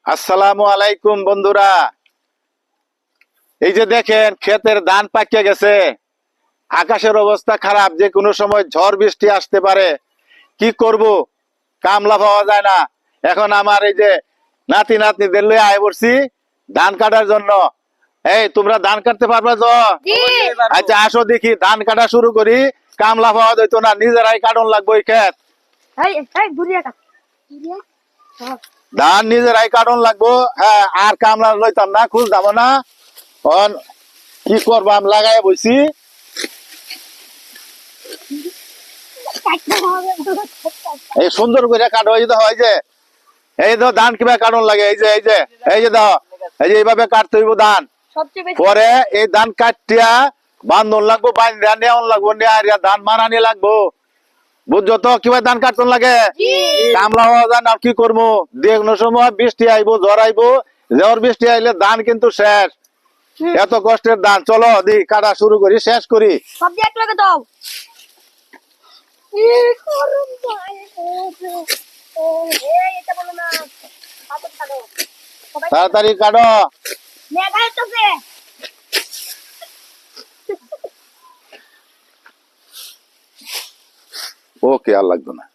আসসালামু আলাইকুম বন্ধুরা। এই যে দেখেন ক্ষেতের ধান পাকিয়ে গেছে, আকাশের অবস্থা খারাপ, যে কোনো সময় ঝড় বৃষ্টি আসতে পারে। কি করব, কামলা পাওয়া যায় না। এখন আমার এই যে নাতি নাতনিদের লয়ে আয় পড়ছি ধান কাটার জন্য। এই তোমরা ধান কাটতে পারবে তো? আচ্ছা আসো দেখি ধান কাটা শুরু করি। কামলা পাওয়া যাইতো না, নিজেরাই কাটন লাগবে ওই ক্ষেত। ধান নিজেরাই কাটন লাগবো। হ্যাঁ, আর কামলা লইতাম না, খুঁজ যাবো না। কি করবো, আমি লাগাই বইছি। এই সুন্দর করে কাটো, এই যে হয় যে এই তো ধান কিভাবে কাটন লাগে, এই যে দাও, এই যে এইভাবে কাটতে হইব ধান। পরে এই ধান কাটিয়া বান্ধন লাগবো, বান্ধা নেওয়ান লাগবো, নেওয়া ধান মানানি লাগবো। বুঝছো তো কিভাবে ধান কাটন লাগে? কামলা হওয়া যায় না, কি করবো? দেখনো সময় বৃষ্টি আইবো, ঝড় আইবো। ঝড় বৃষ্টি আইলে ধান কিন্তু শেষ। এত কষ্টের ধান, চলো দি কাটা শুরু করি, শেষ করি। সব এক লগে দাও। তাড়াতাড়ি কাটো। ওকে, আর লাগবে না।